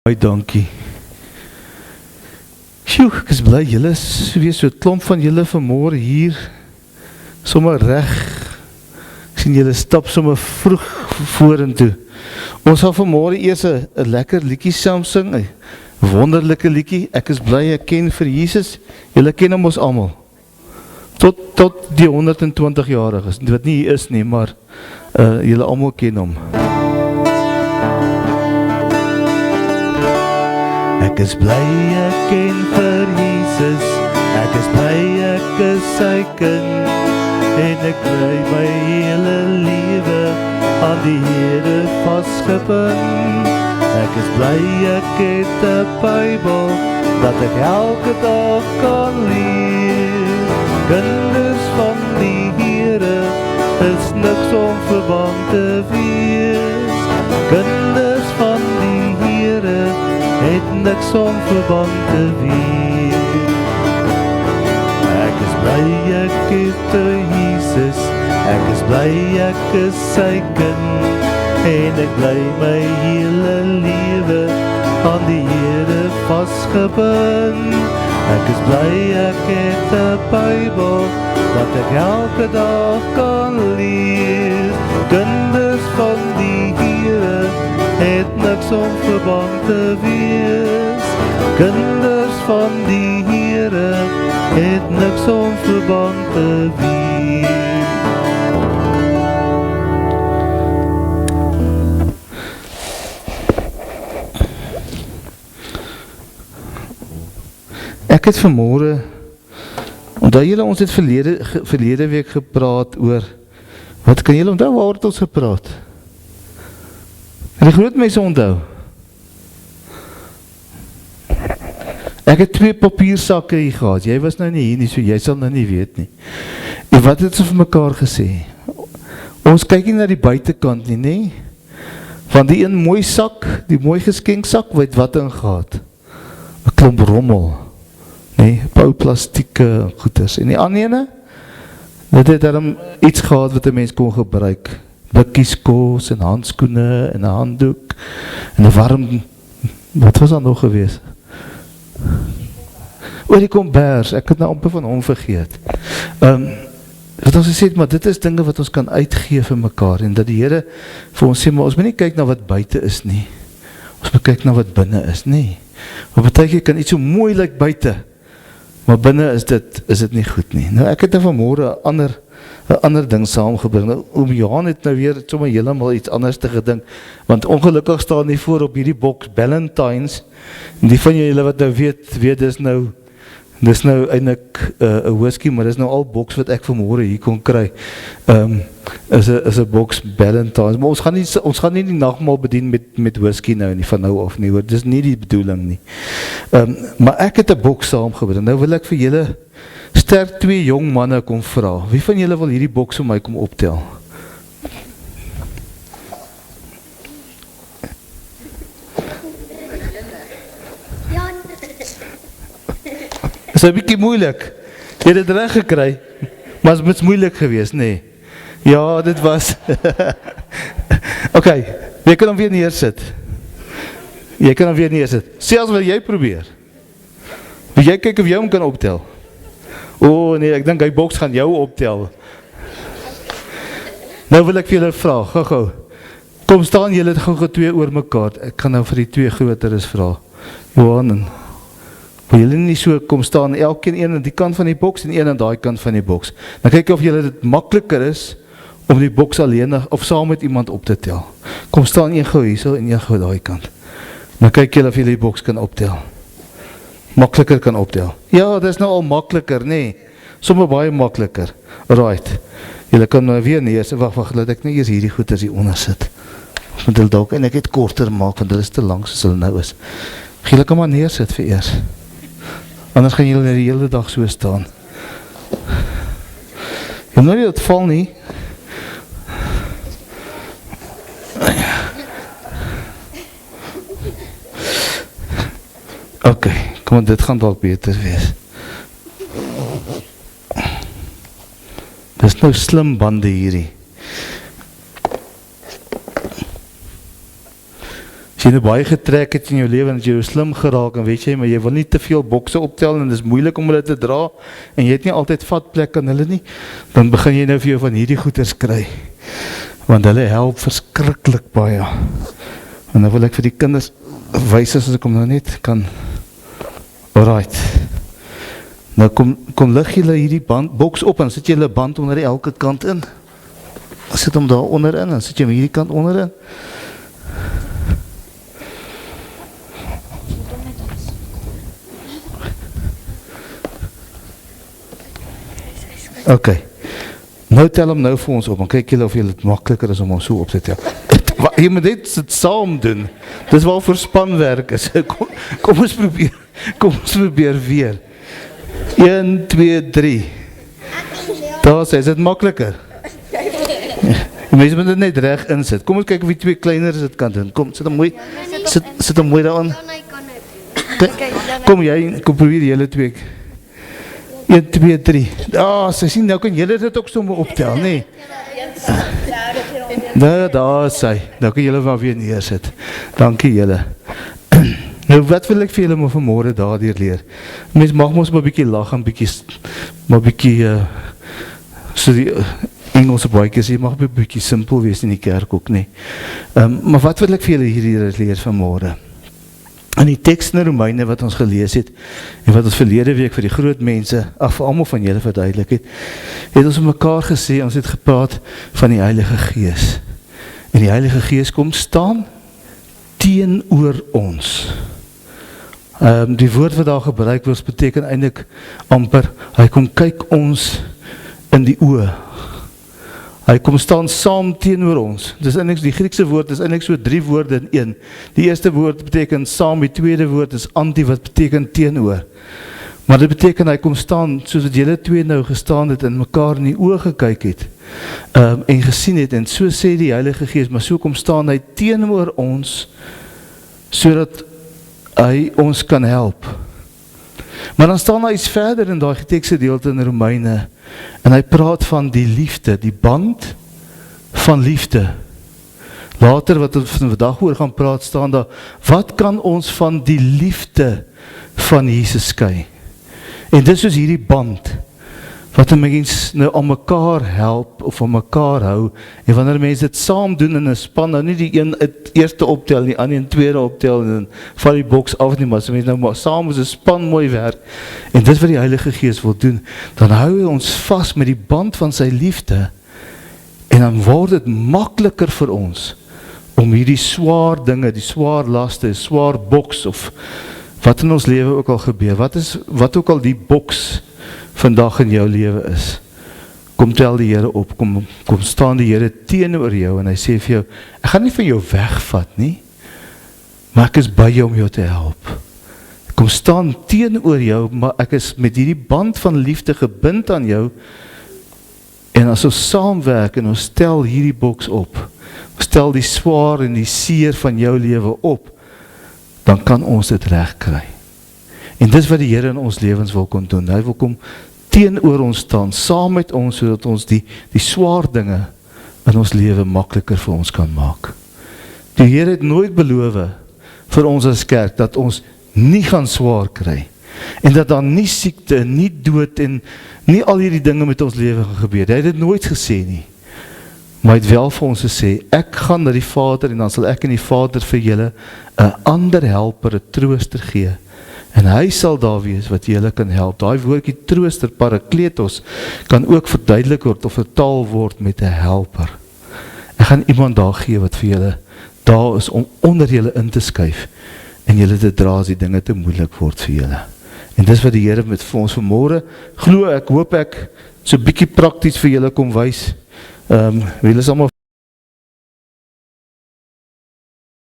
Baie dankie. Sjoe, ek is bly, julle is weer so 'n klomp van julle vanmôre hier, sommer reg. Ek sien julle stap sommer vroeg vorentoe. Ons sal vanmôre eers 'n lekker liedjie saam sing, 'n wonderlike liedjie. Ek is bly ek ken vir Jesus. Julle ken hom ons almal. Tot die 120-jariges, wat nie hier is nie, maar julle almal ken hom. Ek is bly ek ken vir Jesus, ek is bly ek is sy kind, en ek bly my hele lewe aan die Here vasgebind. Ek is bly ek het 'n Bybel, dat ek elke dag kan lees. Kinders van die Here, is niks om verbang te wees. Kinders van die Here, het niks om verbang te wees. Ek is bly ek het 'n Jesus, ek is bly ek is sy kind, en ek bly my hele lewe aan die Here vasgebind. Ek is bly ek het 'n Bybel, dat ek elke dag kan lees. Kinders van die Here, het niks om verbang te wees. Kinders van die Here, het niks om verbang te wees. Ek het vanmôre, onthou julle ons het verlede week gepraat oor, wat kan julle onthou waaroor het ons gepraat? En die groot mense onthou. Ek het 2 papiersakke hier gehad, jy was nou nie hier nie, so jy sal nou nie weet nie. En wat het ons vir mekaar gesê? Ons kyk nie na die buitekant nie, nee? Van die een mooi sak, die mooi geskenksak, weet wat in gehad? 'n klomp rommel. Nee, ou plastieke goeders. En die ander ene, dit het daarom iets gehad wat 'n mens kon gebruik. Blikkies kos en handskoene en 'n handdoek en 'n warm, wat was daar nog gewees? Oor die kombers, ek het nou amper van hom vergeet. Wat ons gesê het, maar dit is dinge wat ons kan uitgee vir mekaar, en dat die Here vir ons sê, maar ons moet nie kyk na wat buite is nie. Ons moet kyk na wat binne is, nie. Want baie keer kan iets so mooi lyk buite, maar binne is dit nie goed nie. Nou ek het nou vanmôre 'n ander ding saamgebring. Nou, oom Johan het nou weer sommer heeltemal iets anders te gedink, want ongelukkig staan nie voor op hierdie boks Ballantines, en die van julle wat nou weet dis nou eintlik 'n whisky, maar dis nou al boks wat ek vanmôre hier kon kry. Is 'n boks Ballantines, maar ons gaan nie die nagmaal bedien met whisky nou nie, van nou af nie, hoor, dis nie die bedoeling nie. Maar ek het 'n boks saamgebring. Nou wil ek vir julle sterk 2 jong manne kom vra. Wie van julle wil hierdie boks vir my kom optel? Is 'n bietjie moeilik. Jy het dit reg gekry, maar het is moeilik geweest, nee. Ja, dit was. Okay, jy kan hom weer neersit. Selfs wil jy probeer. Wil jy kyk of jy hom kan optel? Nee, ek dink hy boks gaan jou optel. Nou wil ek vir julle vra, gou. Kom staan julle gou 2 oor mekaar. Ek gaan nou vir die 2 groteres vra. Johan en wil julle nie so kom staan, elkeen een aan die kant van die boks en een aan daai kant van die boks. Dan kyk of julle dit makliker is om die boks alleen of saam met iemand op te tel. Kom staan een gou hierso en een gou daai kant. Dan kyk julle of julle die boks kan optel. Makliker kan optel. Ja, dit is nou al makliker, nee. Sommige baie makliker. Right. Julle kan nou weer neer, wag, laat ek nie eers hierdie goeders hier onder sit. Want hulle dalk, en ek het korter maak, want hulle is te lank soos hulle nou is. Julle kan maar neersit vir eers. Anders gaan julle die hele dag so staan. Jy nou nie dat val nie. Ok, kom, dit gaan dalk beter wees. Dis nou slim bande hierdie. As jy nou baie getrek het in jou lewe en jy jou slim geraak en weet jy, maar jy wil nie te veel bokse optel en dit is moeilik om hulle te dra en jy het nie altyd vatplek aan hulle nie, dan begin jy nou vir jou van hierdie goeders kry. Want hulle help verskriklik baie. En nou wil ek vir die kinders wys as ek hom nou net kan. Alright. Nou kom lig julle hierdie boks op en sit julle band onder elke kant in. Sit hom daar onderin en sit jy hom hierdie kant onderin. Ok. Nou tel hom nou vir ons op en kyk julle of julle het makliker is om hom so op te tel. Jy moet dit saam doen. Dis wel vir spanwerk is. Kom ons probeer weer. 1, 2, 3. Daar is dit makliker. Die mense moet dit net reg insit. Kom ons kyk of die twee kleiner is dit kan doen. Kom, sit hom mooi. Sit hom mooi daarin. Kom jy, kom probeer julle twee. 1, 2, 3. Sy sien, nou kan julle dit ook sommer optel, nee. Nou, daar is sy. Nou kan julle maar weer neersit. Dankie julle. Nou, wat wil ek vir julle maar vanmorgen daardeur leer? Mens mag ons maar bykie lag en bykie, so die Engelse baiekies, jy mag bykie simpel wees in die kerk ook nie. Maar wat wil ek vir julle hier leer vanmorgen? In die tekst in Romeine wat ons gelees het, en wat ons verlede week vir die groot mense, vir almal van julle verduidelik het ons mekaar gesê, ons het gepraat van die Heilige Gees. En die Heilige Gees kom staan teenoor ons. Die woord wat daar gebruik word, beteken eintlik amper, hy kom kyk ons in die oë. Hy kom staan saam teenoor ons. Dis eintlik die Griekse woord is eintlik so 3 woorde in een. Die eerste woord beteken saam, die tweede woord is anti wat beteken teenoor. Maar dit beteken hy kom staan soos wat julle twee nou gestaan het en mekaar in die oë gekyk het en gesien het en so sê die Heilige Gees, maar so kom staan hy teenoor ons sodat hy ons kan help. Maar dan staan hy iets verder in daai tekstgedeelte in Romeine en hy praat van die liefde, die band van liefde. Later wat ons vandag oor gaan praat staan daar, wat kan ons van die liefde van Jesus skei? En dis soos hierdie band wat een mens nou aan mekaar help of aan mekaar hou en wanneer mense dit saam doen in 'n span, nou nie die een het eerste optel, die ander een tweede optel en val die boks af nie, maar as mense nou maar saam as 'n span mooi werk en dit wat die Heilige Gees wil doen, dan hou hy ons vas met die band van sy liefde en dan word dit makliker vir ons om hierdie swaar dinge, die swaar laste, swaar boks of wat in ons lewe ook al gebeur, wat ook al die boks vandag in jou lewe is, kom tel die Here op, kom staan die Here teenoor jou en hy sê vir jou, ek gaan nie van jou wegvat nie, maar ek is by jou om jou te help. Kom staan teenoor jou, maar ek is met hierdie band van liefde gebind aan jou en as ons saamwerk en ons stel hierdie boks op, ons stel die swaar en die seer van jou lewe op, dan kan ons dit reg kry. En dis wat die Here in ons lewens wil kon doen. Hy wil kom teenoor ons staan, saam met ons, sodat ons die swaar dinge in ons lewe makliker vir ons kan maak. Die Here het nooit beloof vir ons as kerk, dat ons nie gaan swaar kry, en dat daar nie siekte, nie dood, en nie al hierdie dinge met ons lewe gaan gebeur. Hy het dit nooit gesê nie. Maar hy het wel vir ons gesê, ek gaan na die Vader, en dan sal ek en die Vader vir julle 'n ander helper, 'n trooster gee. En hy sal daar wees wat julle kan help. Daai woordjie trooster, parakletos, kan ook verduidelik word of vertaal word met 'n helper. Ek gaan iemand daar gee wat vir julle daar is om onder julle in te skuif en julle te dra as die dinge te moeilik word vir julle. En dis wat die Here met vir ons vanmôre, glo ek, hoop ek, so bietjie prakties vir julle kom wys. Julle is almal